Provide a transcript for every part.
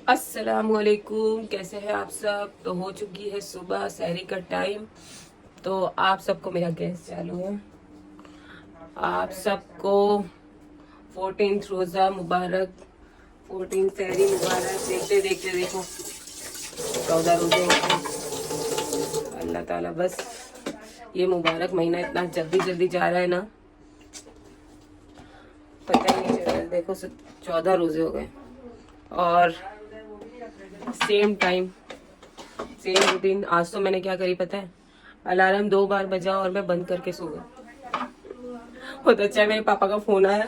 अस्सलामुअलैकुम, कैसे हैं आप सब। तो हो चुकी है सुबह, सहरी का टाइम। तो आप सबको मेरा गैस चालू है। आप सबको 14 रोज़ा मुबारक, 14 सहरी मुबारक। देखते देखते देखो 14 रोजे हो गए। अल्लाह ताला बस ये मुबारक महीना इतना जल्दी जल्दी जा रहा है ना, पता ही नहीं चल रहा। देखो 14 रोजे हो गए और सेम टाइम सेम रूटीन। आज तो मैंने क्या करी पता है, अलार्म 2 बार बजा और मैं बंद करके सो गई। बहुत अच्छा है, मेरे पापा का फोन आया,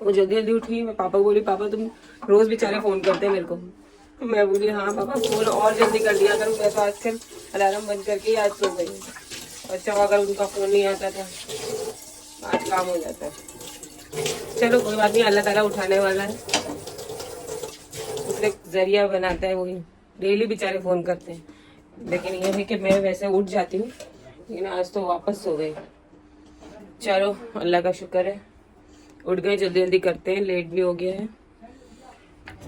वो जल्दी जल्दी उठी। मैं पापा को बोली, पापा तुम रोज बेचारे फोन करते हैं मेरे को। मैं बोली हाँ पापा, फोन और जल्दी कर लिया करूँ। मैं तो आजकल अलार्म बंद करके ही आज सो गई। अच्छा, अगर उनका फोन नहीं आता था आज काम हो जाता है। चलो कोई बात नहीं, अल्लाह ताला उठाने वाला है, उसने जरिया बनाता है। वही डेली बेचारे फोन करते हैं, लेकिन ये है कि मैं वैसे उठ जाती हूँ, लेकिन आज तो वापस सो गई। चलो अल्लाह का शुक्र है, उठ गए। जल्दी जल्दी करते हैं, लेट भी हो गया है।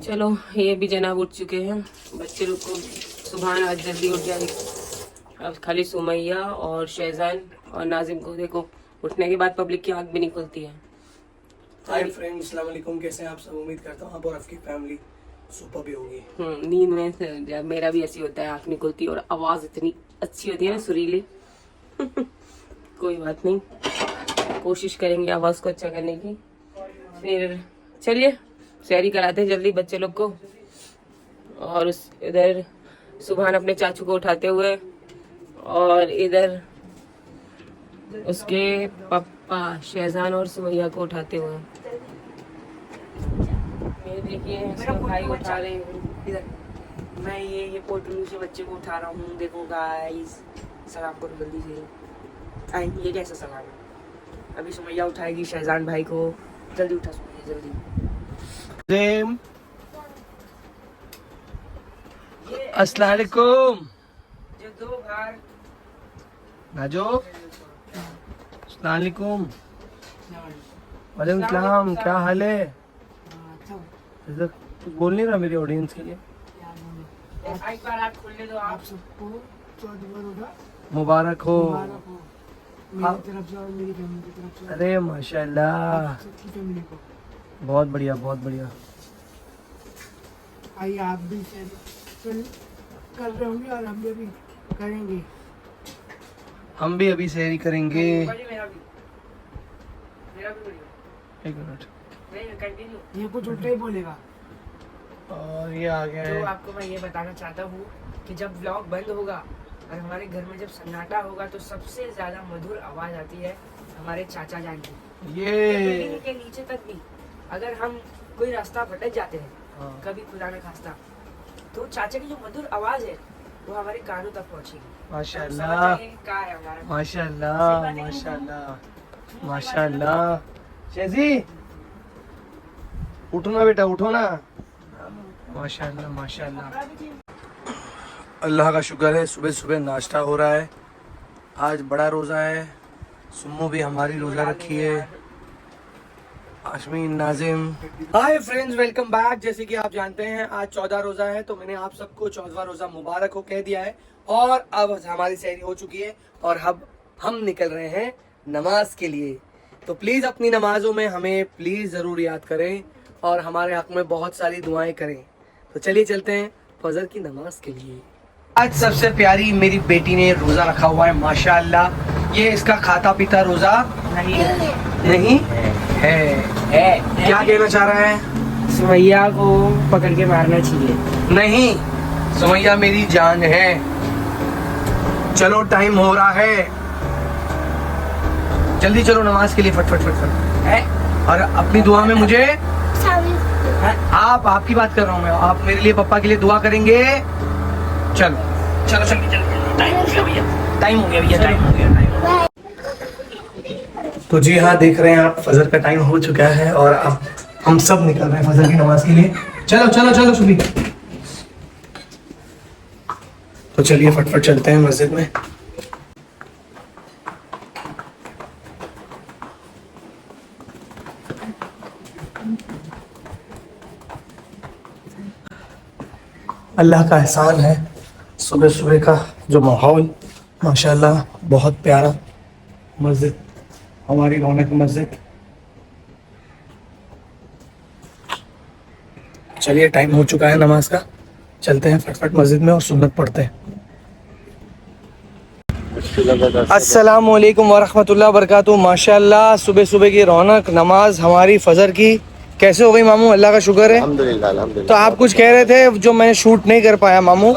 चलो ये भी जनाब उठ चुके हैं। बच्चे लोग को सुबह आज जल्दी उठ जाएगी। अब खाली सुमैया और शहजान और नाजिम को देखो, उठने के बाद पब्लिक की आंख भी नहीं खुलती है। हाय फ्रेंड्स, अस्सलाम वालेकुम। कैसे हैं आप सब? उम्मीद करता हूँ आप और आपकी फैमिली सुपर भी होगी। नींद में जब मेरा भी ऐसी होता है, आंख नहीं खुलती और आवाज इतनी अच्छी होती है ना, सुरीली। कोई बात नहीं, कोशिश करेंगे आवाज को अच्छा करने की। फिर चलिए सहरी कराते हैं जल्दी बच्चे लोग को। और उस इधर सुबहान अपने चाचू को उठाते हुए, और इधर उसके पापा शहजान और सुमैया को उठाते हुए। ये देखिए इसका भाई उठा रहे हैं। इधर मैं ये पोटलू से बच्चे को उठा रहा हूँ। देखो गाइस, सलाम करो जल्दी से। आई ये कैसा सलाम है? अभी सुमैया उठाएगी शहजान भाई को। जल्दी उठा सुमैया, जल्दी। अस्सलाम वालेकुम। जो 2 बार नाजो, अस्सलाम वालेकुम। वालेकुम सलाम। क्या हाल है? इधर कुछ बोल नहीं रहा मेरी ऑडियंस के लिए। एक बार हाथ खोलने दो आप सबको। मुबारक हो। मेरी तरफ से और मेरी फैमिली की तरफ से। अरे माशाल्लाह, सबकी फैमिली को। बहुत बढ़िया बहुत बढ़िया। आइए आप भी चल कर रहे होंगे और हम भी अभी करेंगे। हम भी अभी सहरी करेंगे। मेरा भी एक मिनट। ये कुछ उल्टा ही बोलेगा। और ये आ गया तो है। आपको मैं ये बताना चाहता हूँ कि जब व्लॉग बंद होगा और हमारे घर में जब सन्नाटा होगा तो सबसे ज्यादा मधुर आवाज आती है हमारे चाचा जान की। ये बिल्डिंग के नीचे तक भी अगर हम कोई रास्ता भटक जाते हैं, हाँ। कभी खुदा न खास्ता, तो चाचा की जो मधुर आवाज है वो हमारे कानों तक पहुंचेगी। माशाल्लाह क्या है हमारा। माशाल्लाह माशाल्लाह माशाल्लाह। शेजी उठो ना बेटा, उठो ना। माशाल्लाह माशाल्लाह। अल्लाह का शुक्र है, सुबह सुबह नाश्ता हो रहा है। आज बड़ा रोज़ा है। सुम्मो भी हमारी रोज़ा रखी है, Ashmeen, Nazim. Hi friends, welcome back. जैसे कि आप जानते हैं आज 14 रोज़ा है, तो मैंने आप सबको 14वां रोज़ा मुबारक हो कह दिया है। और अब हमारी सहरी हो चुकी है और अब हम निकल रहे हैं नमाज के लिए। तो प्लीज़ अपनी नमाजों में हमें प्लीज़ ज़रूर याद करें और हमारे हक में बहुत सारी दुआएं करें। तो चलिए चलते हैं फजर की नमाज के लिए। आज सबसे प्यारी मेरी बेटी ने रोज़ा रखा हुआ है माशाल्लाह। ये इसका खाता पीता रोज़ा नहीं है। क्या कहना चाह रहा है? सुमैया को पकड़ के मारना चाहिए। नहीं, सुमैया मेरी जान है। चलो टाइम हो रहा है, जल्दी चलो नमाज के लिए, फट फट फट फट। और अपनी दुआ में मुझे आपकी बात कर रहा हूँ मैं। आप मेरे लिए पापा के लिए दुआ करेंगे। चलो चलो चलो चलो, टाइम हो गया भैया, टाइम हो गया भैया, टाइम हो गया। तो जी हाँ, देख रहे हैं आप, फजर का टाइम हो चुका है और अब हम सब निकल रहे हैं फजर की नमाज के लिए। चलो चलो चलो सुबी। तो चलिए फटफट चलते हैं मस्जिद में। अल्लाह का एहसान है, सुबह सुबह का जो माहौल माशाल्लाह बहुत प्यारा। मस्जिद, हमारी रौनक मस्जिद। चलिए टाइम हो चुका है नमाज का, चलते हैं फटफट मस्जिद में और सुन्नत पढ़ते हैं। अस्सलामु अलैकुम वरहमतुल्लाह वबरकातुहू। माशाल्लाह सुबह सुबह की रौनक, नमाज हमारी फजर की कैसे हो गई मामू? अल्लाह का शुक्र है। अल्हम्दुलिल्लाह अल्हम्दुलिल्लाह। तो आप कुछ कह रहे थे जो मैंने शूट नहीं कर पाया मामू,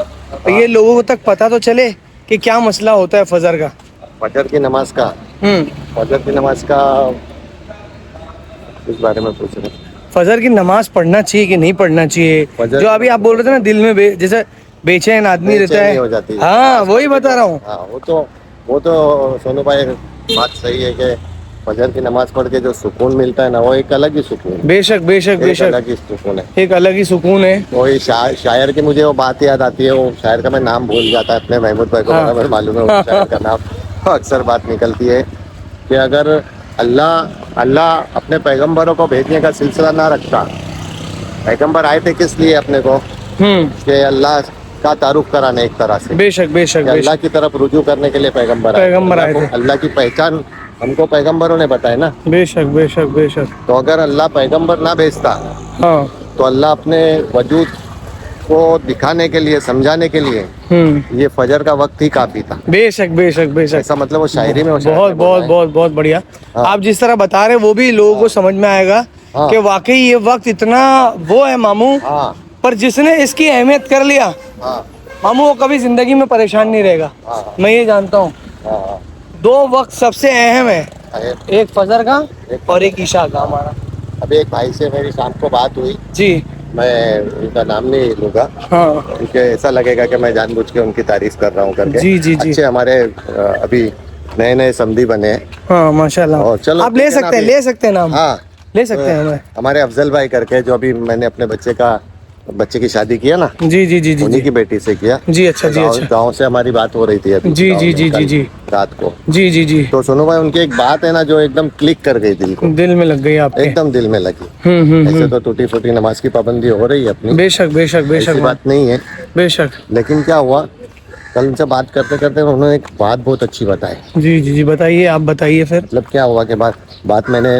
ये लोगों तक पता तो चले कि क्या मसला होता है फजर का। फजर की नमाज का, फजर की नमाज का इस बारे में पूछ रहे हैं। फजर की नमाज पढ़ना चाहिए कि नहीं पढ़ना चाहिए? फजर जो अभी आप बोल रहे थे ना, दिल में जैसे बेचैन आदमी रहता बेचैनी हो जाती है। है। हाँ वही बता रहा हूँ। हाँ वो तो सोनू भाई बात सही है कि फजर की नमाज पढ़ के जो सुकून मिलता है ना, वो एक अलग ही सुकून है। बेशक बेशक एक बेशक, अलग ही सुकून है। एक अलग ही सुकून है। वही शायर की मुझे वो बात याद आती है, वो शायर का मैं नाम भूल जाता है, अपने महमूद भाई को हाँ। बराबर मालूम है वो शायर का नाम। तो अक्सर बात निकलती है कि अगर अल्लाह अपने पैगंबरों को भेजने का सिलसिला ना रखता, पैगंबर आए थे किस लिए अपने को? कि अल्लाह का तारुफ कराने, एक तरह से बेशक बेशक कि अल्लाह बेशक, की तरफ रुजू करने के लिए पैगंबर आए थे। अल्लाह की पहचान हमको पैगंबरों ने बताया ना। बेशक बेशक बेशक। तो अगर अल्लाह पैगंबर ना भेजता हाँ। तो अल्लाह अपने वजूद को दिखाने के लिए, समझाने के लिए ये फजर का वक्त ही काफी था। बेशक बेशक बेशक। ऐसा मतलब वो शायरी में बहुत बहुत बहुत बहुत बढ़िया। हाँ। आप जिस तरह बता रहे वो भी लोगों को समझ में आएगा हाँ। कि वाकई ये वक्त इतना वो है मामू, हाँ पर जिसने इसकी अहमियत कर लिया हाँ मामू, वो कभी जिंदगी में परेशान नहीं रहेगा। हाँ। मैं ये जानता हूँ। हाँ। दो वक्त सबसे अहम है, एक फजर का और एक ईशा का हमारा। अभी एक भाई से मेरी शाम को बात हुई, जी मैं उनका नाम नहीं लूंगा हाँ। क्योंकि ऐसा लगेगा कि मैं जानबूझ के उनकी तारीफ कर रहा हूँ करके। जी जी जी। अच्छे हमारे अभी नए नए समधी बने हैं। हाँ माशाल्लाह। और चलो आप ले ठीक है ना सकते हैं, अभी। ले सकते हैं नाम, हाँ ले सकते हैं हमें। हमारे अफजल भाई करके, जो अभी मैंने अपने बच्चे की शादी किया ना, जी जी जी जी उन्हीं जी की बेटी से किया। जी। अच्छा जी अच्छा। गाँव से हमारी बात हो रही थी अभी। जी गाँव जी में जी कल जी जी रात को। जी जी जी। तो सोनू भाई उनकी एक बात है ना जो एकदम क्लिक कर गई दिल को, दिल में लग गई आपके। एकदम दिल में लगी। ऐसे तो टूटी फूटी नमाज की पाबंदी हो रही है अपनी, बेशक बेशक बेशक, ऐसी बात नहीं है, बेशक। लेकिन क्या हुआ, कल उनसे बात करते करते उन्होंने एक बात बहुत अच्छी बताई। जी जी जी बताइए, आप बताइए फिर। मतलब क्या हुआ कि बात मैंने,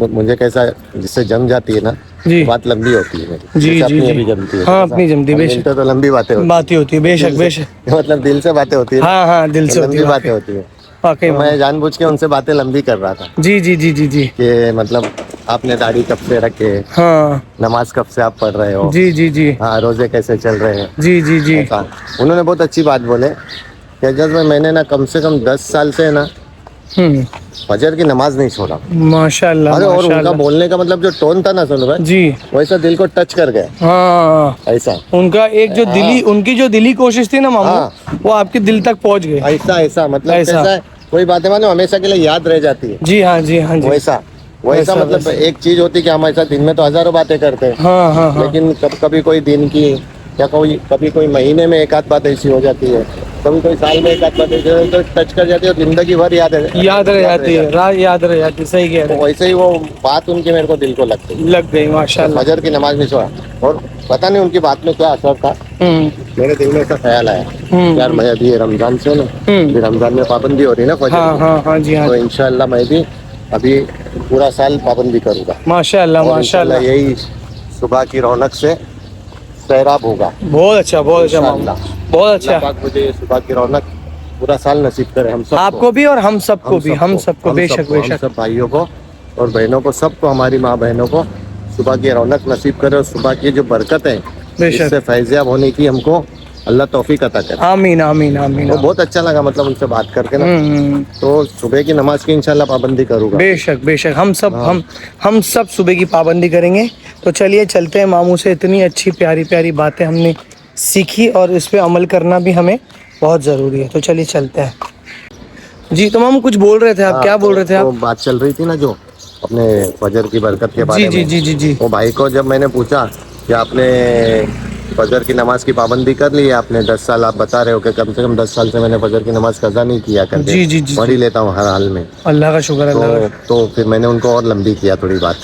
मुझे कैसा जिससे जम जाती है ना, जी बात लंबी होती है मेरी, जी जैसे जी अपनी जी। अभी जमती है। हाँ अपनी जमती, हम बेशक। मिलते तो लंबी बातें होती बात ही होती है, बेशक दिल से- बेशक। मतलब दिल से बातें होती है। हाँ हाँ दिल से होती लंबी है बातें वाकई। होती है। वाकई तो मैं जानबूझ के उनसे बातें लंबी कर रहा था जी जी जी जी जी। कि मतलब आपने दाढ़ी कब से रखे, हाँ नमाज कब से आप पढ़ रहे हो, जी जी जी हाँ रोजे कैसे चल रहे हैं। जी जी जी। ऐसा उन्होंने बहुत अच्छी बात बोले कि जब मैंने ना कम से कम 10 साल से ना फजर की नमाज नहीं छोड़ा। माशाल्लाह अरे और उनका माशाल्लाह। बोलने का मतलब जो टोन था ना सोनू भाई, जी वैसा दिल को टच कर गया। हाँ, ऐसा उनका एक जो उनकी जो दिली कोशिश थी ना मामू, हाँ। वो आपके दिल तक पहुंच गए। ऐसा मतलब ऐसा। कैसा है, कोई बातें मानो हमेशा के लिए याद रह जाती है। जी हाँ जी हाँ जी। वैसा वैसा, मतलब वैसा। एक चीज होती है कि हम ऐसा दिन में तो हजारों बातें करते हैं, हाँ हाँ हाँ। लेकिन कभी कोई दिन की या कभी कोई महीने में एक आध बात ऐसी हो जाती है, कभी कोई साल में एक आध बात ऐसी तो टच कर जाती है और जिंदगी भर याद रह जाती है। रात याद रह जाती है, सही कह रहे तो वैसे ही वो बात उनकी मेरे को दिल को लगती है। लग गई माशाल्लाह। फजर की नमाज नहीं छोड़ा, और पता नहीं उनकी बात में क्या असर था, मेरे दिल में ऐसा ख्याल आया यार मैं अभी रमजान से ना, अभी रमजान में पाबंदी हो रही है ना फजर हाँ की, हाँ हाँ जी हाँ। तो इंशाल्लाह मैं भी अभी पूरा साल पाबंदी करूंगा। माशाल्लाह और माशाल्लाह। इंशाल्लाह यही सुबह की रौनक से सैराब होगा। बहुत अच्छा बहुत अच्छा मामू, इंशाल्लाह। बहुत अल्लाह अच्छा। पाक मुझे सुबह की रौनक पूरा साल नसीब करे, हम सब आपको भी और हम सबको भी, हम सबको बेशक हम बेशक। सब भाइयों को और बहनों को, सबको, हमारी माँ बहनों को सुबह की रौनक नसीब करे और सुबह की जो बरकत है बेशक। इससे फैज़याब होने की हमको अल्लाह तौफीक अता करे। आमीन आमीन आमीन। वो बहुत अच्छा लगा मतलब उनसे बात करके ना, तो सुबह की नमाज की इंशाल्लाह पाबंदी करूंगा। बेशक बेशक, हम सब हाँ। हम सब सुबह की पाबंदी करेंगे। तो चलिए चलते हैं, मामू से इतनी अच्छी प्यारी प्यारी बातें हमने सीखी और इस पे अमल करना भी हमें बहुत ज़रूरी है। तो चलिए चलते हैं जी। तो मामू कुछ बोल रहे थे आप, क्या बोल रहे थे तो आप? बात चल रही थी ना जो अपने फजर की बरकत के बारे जी जी में। जी जी जी। वो भाई को जब मैंने पूछा कि आपने फजर की नमाज की पाबंदी कर ली है, आपने 10 साल, आप बता रहे हो कि कम से कम 10 साल से मैंने फजर की नमाज कज़ा नहीं किया करके, जी जी जी पढ़ ही लेता हूँ हर हाल में। अल्लाह का शुक्र, अल्लाह का तो फिर मैंने उनको और लंबी किया थोड़ी बात,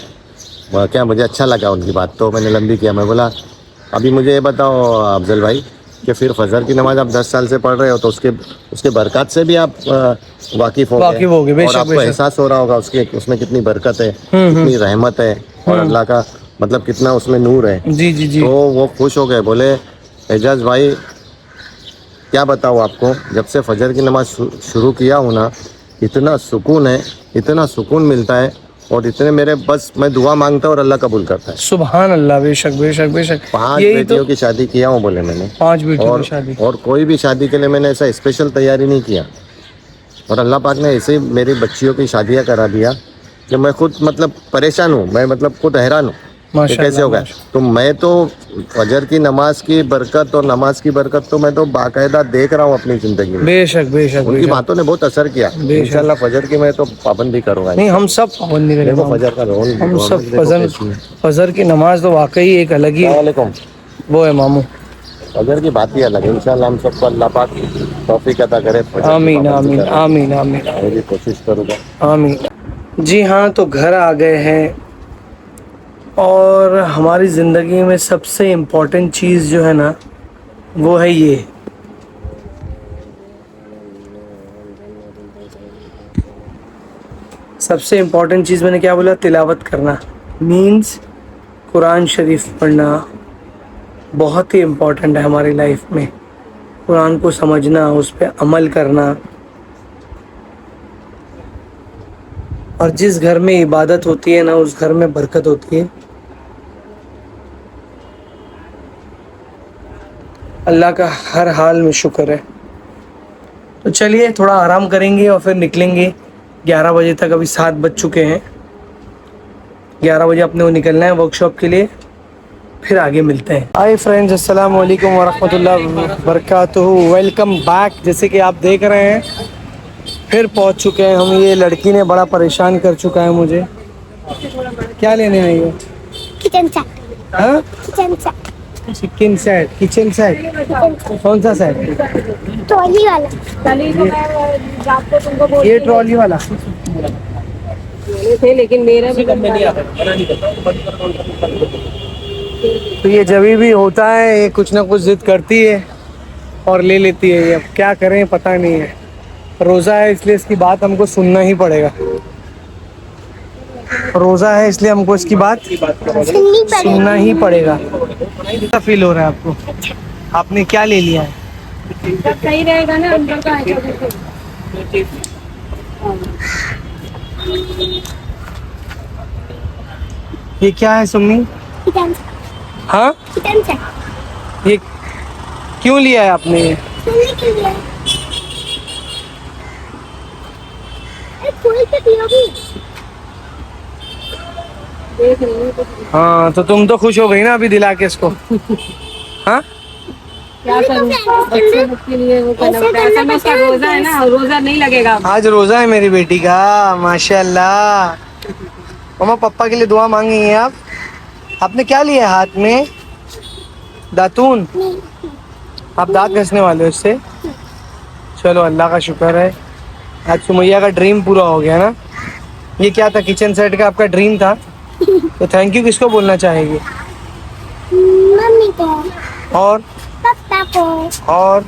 क्या मुझे अच्छा लगा उनकी बात, तो मैंने लंबी किया। मैं बोला अभी मुझे ये बताओ अफजल भाई कि फिर फजर की नमाज आप 10 साल से पढ़ रहे हो तो उसके उसके बरकत से भी आप वाकिफ हो वाकिफ हो गए, और बेशक, आपको बेशक। एहसास हो रहा होगा उसके उसमें कितनी बरकत है, कितनी रहमत है और अल्लाह का मतलब कितना उसमें नूर है। जी जी जी। तो वो खुश हो गए, बोले एजाज भाई क्या बताऊँ आपको, जब से फजर की नमाज शुरू किया हूँ ना, इतना सुकून है, इतना सुकून मिलता है और इतने मेरे बस मैं दुआ मांगता हूँ और अल्लाह कबूल करता है। सुभान अल्लाह, बेशक बेशक बेशक। 5 यही बेटियों तो, की शादी किया हूँ बोले मैंने, 5 बेटियों और की शादी। और कोई भी शादी के लिए मैंने ऐसा स्पेशल तैयारी नहीं किया और अल्लाह पाक ने ऐसे ही मेरी बच्चियों की शादियाँ करा दिया कि मैं खुद मतलब परेशान हूँ, मैं मतलब खुद हैरान हूँ ये कैसे माशाल्लाह, हो गया। तो मैं तो फजर की नमाज की बरकत और नमाज की बरकत तो मैं तो बाकायदा देख रहा हूँ अपनी ज़िंदगी में। बेशक बेशक उनकी बेशक। बातों ने बहुत असर किया। बेशक। इंशाल्लाह फजर की मैं तो पाबंदी करूँगा। नहीं, हम सब पाबंदी करेंगे देखो मामू। फजर का रोन हम रोनक सब देखो फजर, कैसी है। फजर की नमाज तो वाकई एक अलग ही अस्सलामुअलैकुम। वो है मामू। फजर की बात ही अलग है। इंशाल्लाह हम सबको अल्लाह पाक तौफीक अता करे। फजर की आमीन पाबंदी आमीन करने की आमीन आमीन मैं भी कोशिश करूँगा। आमीन। जी हाँ, तो घर आ गए हैं और हमारी ज़िंदगी में सबसे इम्पोर्टेंट चीज़ जो है ना, वो है ये। सबसे इम्पोर्टेंट चीज़ मैंने क्या बोला? तिलावत करना, मीन्स कुरान शरीफ पढ़ना बहुत ही इम्पोर्टेंट है हमारी लाइफ में। कुरान को समझना, उस पर अमल करना। और जिस घर में इबादत होती है ना, उस घर में बरकत होती है। अल्लाह का हर हाल में शुक्र है। तो चलिए थोड़ा आराम करेंगे और फिर निकलेंगे 11 बजे तक। अभी 7 बज चुके हैं, 11 बजे अपने को निकलना है वर्कशॉप के लिए, फिर आगे मिलते हैं। हाय फ्रेंड्स, अस्सलाम वालेकुम वरहमतुल्लाह वबरकातुहू। Welcome back. जैसे कि आप देख रहे हैं, फिर पहुंच चुके हैं हम। ये लड़की ने बड़ा परेशान कर चुका है मुझे। क्या लेने आई हो? Kitchen set. हाँ, kitchen set. Chicken set, kitchen set. कौन सा सेट? ट्रॉली वाला। ये ट्रॉली वाला। थे लेकिन मेरा भी तो ये जब भी होता है, ये कुछ ना कुछ जिद करती है और ले लेती है। ये अब क्या करें पता नहीं है। रोज़ा है इसलिए इसकी बात हमको सुनना ही पड़ेगा। रोज़ा है इसलिए हमको इसकी बात सुनना ही पड़ेगा। कैसा फील हो रहा है आपको? आपने क्या ले लिया है? सही रहेगा ना अंदर का ये क्या है सुम्मी? किचन हाँ, किचन सेट। ये क्यों लिया है आपने? ये खेलने के लिए। अरे फूल पे पियोगी? देख रही हूँ हाँ, तो तुम तो खुश हो गई ना अभी दिला के इसको। हाँ, क्या करूँ बच्चों के लिए वो करना पड़ता है। असल में उसका रोजा है ना, रोजा नहीं लगेगा। आज रोज़ा है मेरी बेटी का। माशाल्लाह। मम्मा पापा के लिए दुआ मांगेंगे आप? आपने क्या लिया है हाथ में? दातून? आप दांत घसने वाले हो इससे? चलो अल्लाह का शुक्र है, आज सुमैया का ड्रीम पूरा हो गया ना। ये क्या था? किचन सेट का आपका ड्रीम था, तो थैंक यू किसको बोलना चाहेगी? मम्मी को, और पापा को, और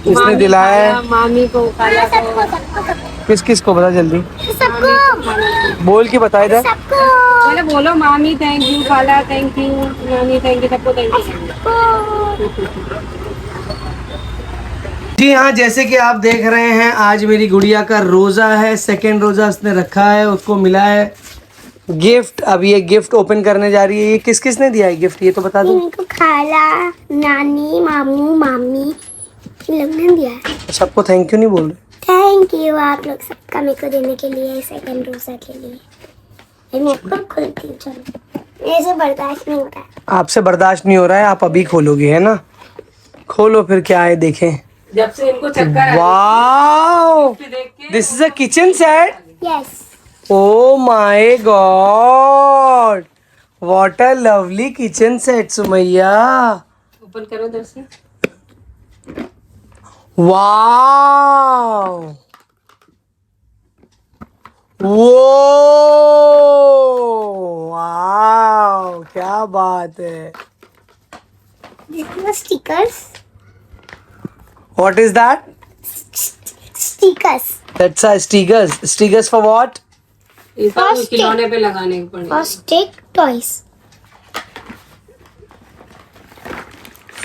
किसने दिलाया है? मामी को, खाला को, सबको सबको सबको किस किस को बता जल्दी, सबको बोल के बता इधर। सबको पहले बोलो मामी थैंक यू, खाला थैंक यू, नानी थैंक यू, सबको थैंक यू। जी हाँ, जैसे कि आप देख रहे हैं, आज मेरी गुड़िया का रोज़ा है। सेकंड रोज़ा उसने रखा है, उसको मिला है गिफ्ट। अब ये गिफ्ट ओपन करने जा रही है। ये किस किस ने दिया है गिफ्ट, ये तो बता दो। इनको खाला, नानी, मामू, मामी इन लोग ने दिया है। सबको थैंक यू नहीं बोल रहे? थैंक यू आप लोग सबका मेरे को देने के लिए, सेकंड रोजा के लिए। मैं खुद खोलती हूँ, चलो। ऐसे बर्दाश्त नहीं हो रहा है। आपसे बर्दाश्त नहीं हो रहा है, आप अभी खोलोगे है ना? खोलो फिर क्या है देखें। जब से इनको चक्कर wow, this is a kitchen set. Yes. Oh my God, what a lovely kitchen set Sumaiya. Open करो इधर से। वाओ, वो वाओ, क्या बात है। Stickers. What is that? Stickers. That's a stickers. Stickers for what? इसका First तो खिलौने पे लगाने पड़ेंगे। For stick toys.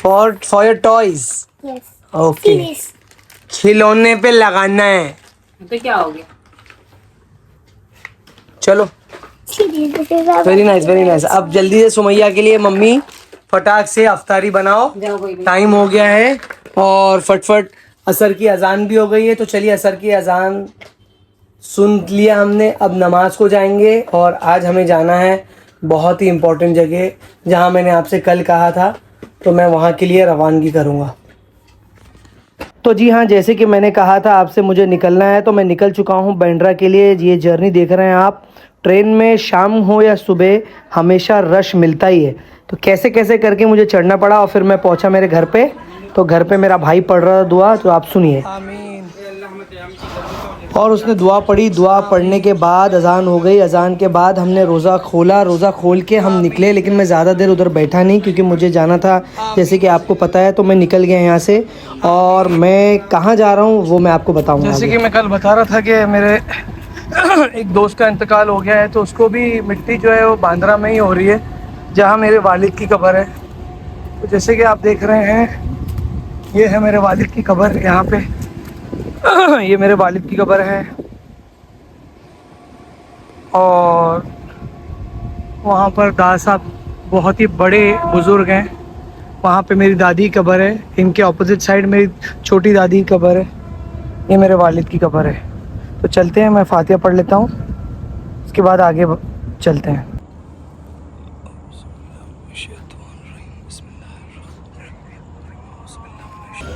For your toys. Yes. Okay. See this. खिलौने पे लगाना है। तो क्या हो गया? चलो। See this. This is a very nice, very nice. अब जल्दी से सुमैया के लिए मम्मी फटाक से अफ्तारी बनाओ। जाओ कोई भी। टाइम हो गया है और फटफट असर की अजान भी हो गई है, तो चलिए असर की अजान सुन लिया हमने, अब नमाज को जाएंगे। और आज हमें जाना है बहुत ही इम्पोर्टेंट जगह, जहां मैंने आपसे कल कहा था, तो मैं वहां के लिए रवानगी करूंगा। तो जी हाँ, जैसे कि मैंने कहा था आपसे मुझे निकलना है, तो मैं निकल चुका हूँ बांद्रा के लिए। ये जर्नी देख रहे हैं आप, ट्रेन में शाम हो या सुबह हमेशा रश मिलता ही है। तो कैसे कैसे करके मुझे चढ़ना पड़ा और फिर मैं पहुँचा मेरे घर पे। तो घर पे मेरा भाई पढ़ रहा दुआ, तो आप सुनिए। और उसने दुआ पढ़ी, दुआ पढ़ने के बाद अजान हो गई। अजान के बाद हमने रोज़ा खोला, रोज़ा खोल के हम निकले, लेकिन मैं ज़्यादा देर उधर बैठा नहीं क्योंकि मुझे जाना था, जैसे कि आपको पता है। तो मैं निकल गया यहाँ से, और मैं कहाँ जा रहा हूँ वो मैं आपको बताऊँगा। जैसे कि मैं कल बता रहा था कि मेरे एक दोस्त का इंतकाल हो गया है, तो उसको भी मिट्टी जो है वो बांद्रा में ही हो रही है, जहाँ मेरे वालिद की कब्र है। तो जैसे कि आप देख रहे हैं, ये है मेरे वालिद की कब्र यहाँ पे। ये मेरे वालिद की कब्र है, और वहाँ पर दादा साहब बहुत ही बड़े बुज़ुर्ग हैं। वहाँ पे मेरी दादी की कब्र है, इनके ऑपोजिट साइड मेरी छोटी दादी की कब्र है। ये मेरे वालिद की कब्र है। तो चलते हैं, मैं फातिहा पढ़ लेता हूँ, उसके बाद आगे चलते हैं।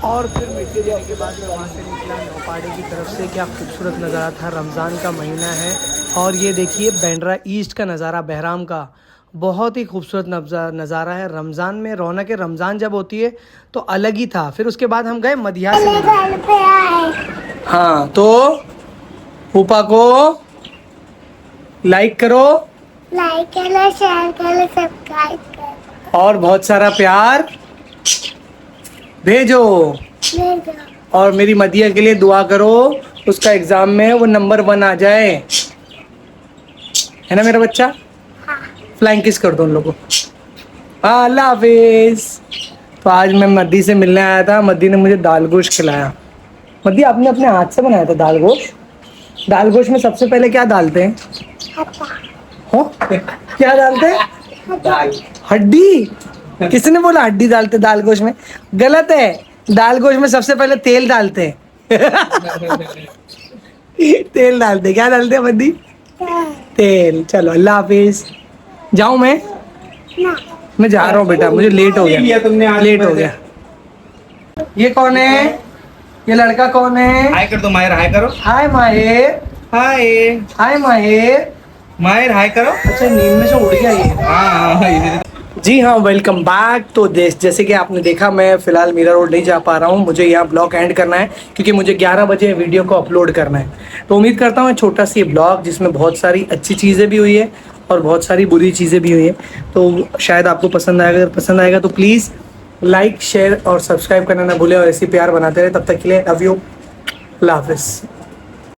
और फिर मिट्टी देने के बाद मैं वहाँ से निकला नौपाड़े की तरफ से। क्या खूबसूरत नज़ारा था, रमज़ान का महीना है, और ये देखिए बांद्रा ईस्ट का नज़ारा, बहराम का बहुत ही खूबसूरत नज़ारा है। रमज़ान में रौनक रमज़ान जब होती है तो अलग ही था। फिर उसके बाद हम गए मदिया से। घर पे आए। हाँ, तो फूफा को लाइक करो, लाइक करो, शेयर करो, सब्सक्राइब करो, और बहुत सारा प्यार भेजो। भेजो। और मेरी मदिया के लिए दुआ करो, उसका एग्जाम में वो नंबर 1 आ जाए, है ना मेरा बच्चा? फ्लाइंग किस कर दो उन लोगों को। हाँ, अल्लाह हाफिज। तो आज मैं मद्दी से मिलने आया था, मद्दी ने मुझे दाल गोश्त खिलाया। मद्दी, आपने अपने हाथ से बनाया था दाल गोश्त? दाल गोश्त में सबसे पहले क्या डालते हैं? हो क्या डालते हैं? हड्डी। किसने बोला हड्डी डालते दाल गोश्त में? गलत है, दाल गोश्त में सबसे पहले तेल डालते हैं। तेल डालते, क्या डालते हैं मद्दी? तेल। चलो अल्लाह हाफिज। जाऊं मैं जा रहा हूँ बेटा, मुझे लेट हो गया, लेट हो गया। ये कौन है? ये लड़का कौन है? हाय कर दो माहिर, हाय करो। हाय माहिर। हाय हाय माहिर। माहिर, हाय करो। अच्छा, नींद में से उड़ गया ये। हाँ, जी हाँ, वेलकम बैक। तो जैसे कि आपने देखा, मैं फ़िलहाल मीरा रोड नहीं जा पा रहा हूँ, मुझे यहाँ ब्लॉग एंड करना है क्योंकि मुझे 11 बजे वीडियो को अपलोड करना है। तो उम्मीद करता हूँ छोटा सा ये ब्लॉग, जिसमें बहुत सारी अच्छी चीज़ें भी हुई है और बहुत सारी बुरी चीज़ें भी हुई है, तो शायद आपको पसंद आएगा। अगर पसंद आएगा तो प्लीज़ लाइक, शेयर और सब्सक्राइब करना ना भूलें, और ऐसे प्यार बनाते रहे। तब तक के लिए लव यू, अल्लाह हाफिज़।